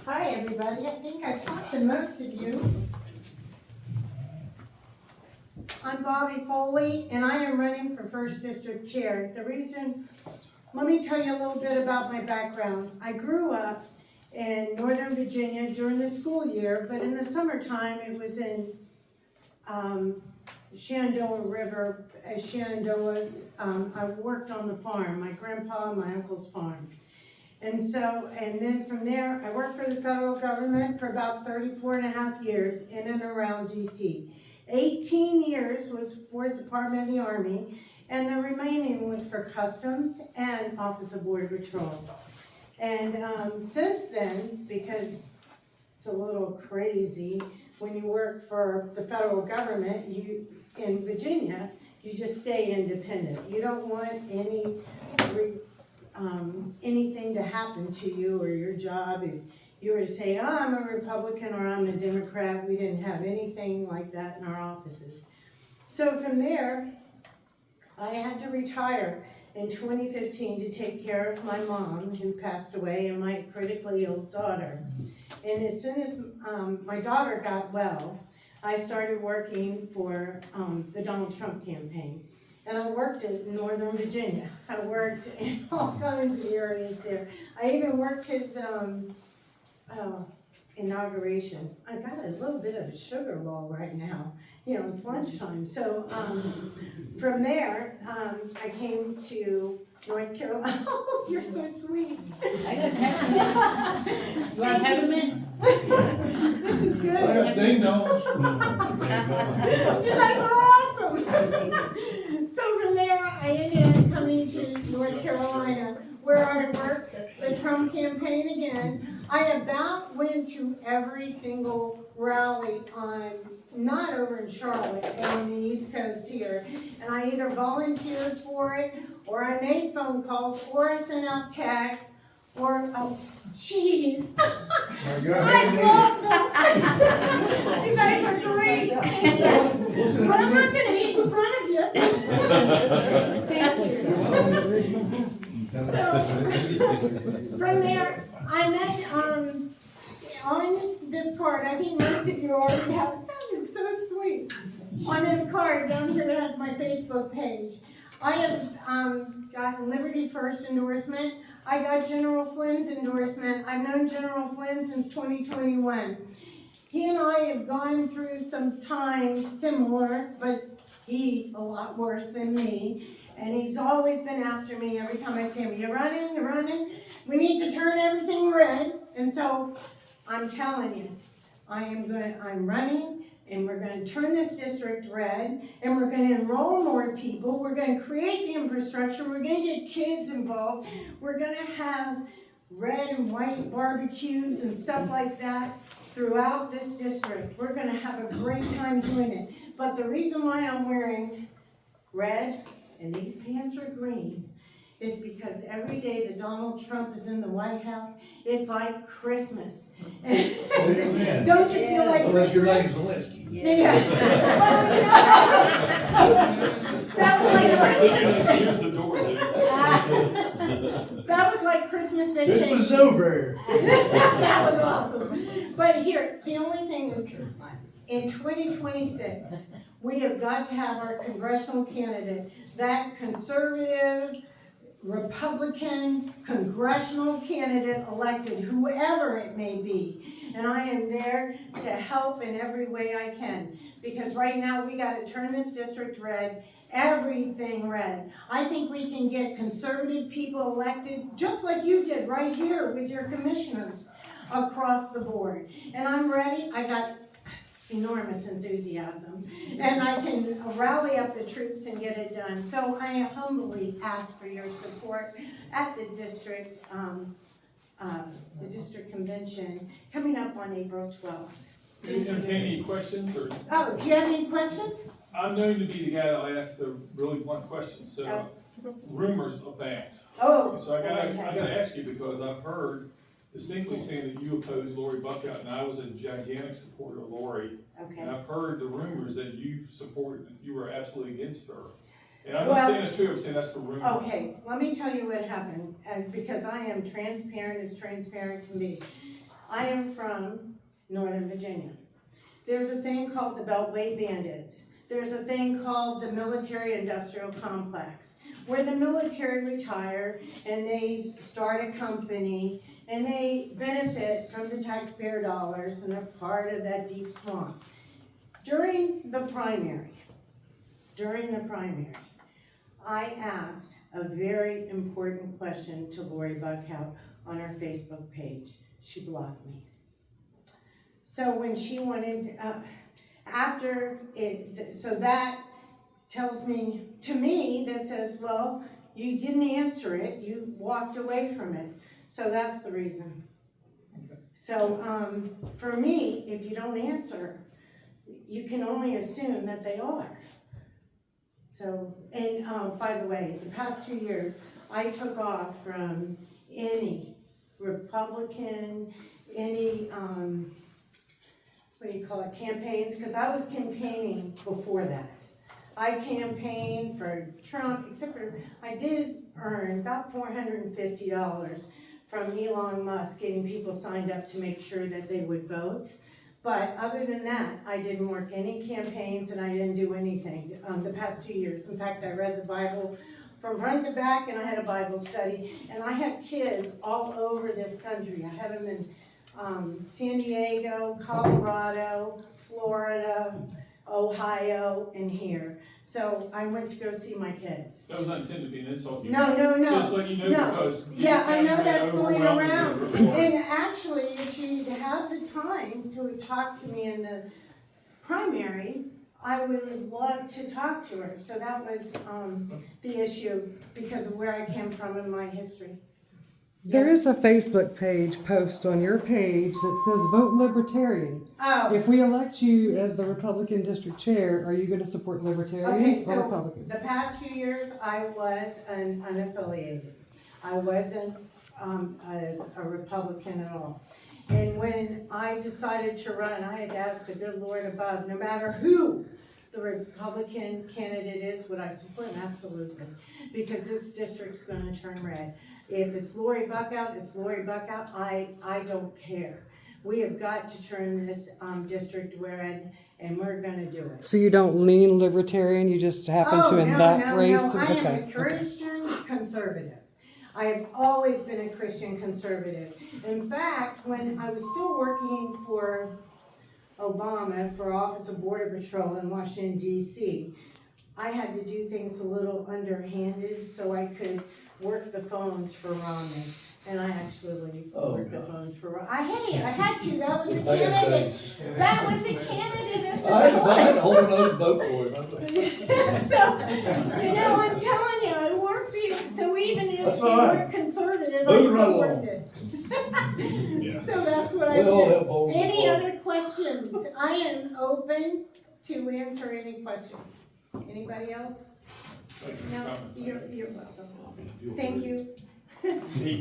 Hi, everybody. I think I talked to most of you. I'm Bobbi Foley, and I am running for First District Chair. Let me tell you a little bit about my background. I grew up in Northern Virginia during the school year, but in the summertime, it was in Shenandoah River, Shenandoah's. I worked on the farm, my grandpa and my uncle's farm. And then from there, I worked for the federal government for about 34 and a half years in and around DC. 18 years was for the Department of the Army, and the remaining was for Customs and Office of Border Patrol. And since then, because it's a little crazy, when you work for the federal government, in Virginia, you just stay independent. You don't want anything to happen to you or your job. If you were to say, oh, I'm a Republican or I'm a Democrat, we didn't have anything like that in our offices. So from there, I had to retire in 2015 to take care of my mom, who passed away, and my critically ill daughter. And as soon as my daughter got well, I started working for the Donald Trump campaign. And I worked in Northern Virginia. I worked in all kinds of areas there. I even worked his inauguration. I got a little bit of a sugar lull right now. You know, it's lunchtime. So from there, I came to North Carolina. Oh, you're so sweet. I got peppermint. You want peppermint? This is good. I got ding dongs. You guys are awesome. So from there, I ended up coming to North Carolina, where I worked the Trump campaign again. I about went to every single rally not over in Charlotte, but on the East Coast here. And I either volunteered for it, or I made phone calls, or I sent out texts, or, oh, jeez. I love this. You guys are great. Thank you. But I'm not going to eat in front of you. Thank you. So, from there, I met, on this card, I think most of you already have, that is so sweet. On this card down here that has my Facebook page, I have gotten Liberty First endorsement. I got General Flynn's endorsement. I've known General Flynn since 2021. He and I have gone through some times similar, but he a lot worse than me. And he's always been after me every time I see him. You're running, you're running. We need to turn everything red. And so I'm telling you, I'm running, and we're going to turn this district red, and we're going to enroll more people. We're going to create the infrastructure. We're going to get kids involved. We're going to have red and white barbecues and stuff like that throughout this district. We're going to have a great time doing it. But the reason why I'm wearing red and these pants are green is because every day that Donald Trump is in the White House, it's like Christmas. Don't you feel like Unless Christmas? your name's Zelensky. Yeah. That was like Christmas vacation. This was over. That was awesome. But here, the only thing is, in 2026, we have got to have our congressional candidate, that conservative, Republican congressional candidate elected, whoever it may be. And I am there to help in every way I can. Because right now we got to turn this district red, everything red. I think we can get conservative people elected, just like you did right here with your commissioners across the board. And I'm ready. I got enormous enthusiasm, and I can rally up the troops and get it done. So I humbly ask for your support at the district convention coming up on April 12th. Do you entertain any questions, or? Oh, do you have any questions? I'm known to be the guy that'll ask the really blunt questions, so rumors abound. Oh. So I gotta ask you, because I've heard distinctly saying that you opposed Lori Buckout, and I was a gigantic supporter of Lori. Okay. And I've heard the rumors that you were absolutely against her. And I'm Well- not saying it's true, I'm saying that's the rumor. Okay, let me tell you what happened, and because I am transparent as transparent can be. I am from Northern Virginia. There's a thing called the Beltway Bandits. There's a thing called the Military Industrial Complex, where the military retire and they start a company and they benefit from the taxpayer dollars and they're part of that deep swamp. During the primary, I asked a very important question to Lori Buckhout on her Facebook page. She blocked me. So when she wanted, after it, so that tells me, to me, that says, well, you didn't answer it, you walked away from it. So that's the reason. So, for me, if you don't answer, you can only assume that they are. So, and, by the way, the past 2 years, I took off from any Republican, any, what do you call it, campaigns, because I was campaigning before that. I campaigned for Trump, except for, I did earn about $450 from Elon Musk, getting people signed up to make sure that they would vote. But other than that, I didn't work any campaigns and I didn't do anything the past 2 years. In fact, I read the Bible from front to back and I had a Bible study. And I have kids all over this country. I have them in San Diego, Colorado, Florida, Ohio, and here. So I went to go see my kids. That was not intended to be an insult. No. Just letting you know because. Yeah, I know that's going around. overwhelming with And actually, if she'd have the time to talk to me in the primary, I would have loved to talk to her. So that was the issue because of where I came from in my history. There is a Facebook page post on your page that says vote Libertarian. Oh, If we elect you as the Republican district chair, are you going to support okay, Libertarians or so Republicans? the past 2 years, I was an unaffiliated. I wasn't a Republican at all. And when I decided to run, I had asked the good Lord above, no matter who the Republican candidate is, would I support him? Absolutely. Because this district's gonna turn red. If it's Lori Buckout, it's Lori Buckout. I don't care. We have got to turn this district red, and we're gonna do it. So you don't lean Libertarian, you just happen to in that race? No, I am Okay, a Christian conservative. I have always been a Christian conservative. In fact, when I was still working for Obama for Office of Border Patrol in Washington, D.C., I had to do things a little underhanded so I could work the phones for Romney. And I actually worked the phons for Romney. I had to, that was the candidate. That was the candidate at the I had time. to hold another vote for him. So, I'm telling you, I worked so even if That's you all right. were conservative, I Moving right still along. worked it. Yeah. So that's what I We all did. have bowls Any of other questions? I am open to answer any questions. Anybody else? Thank you for No, coming. you're welcome. Thank you.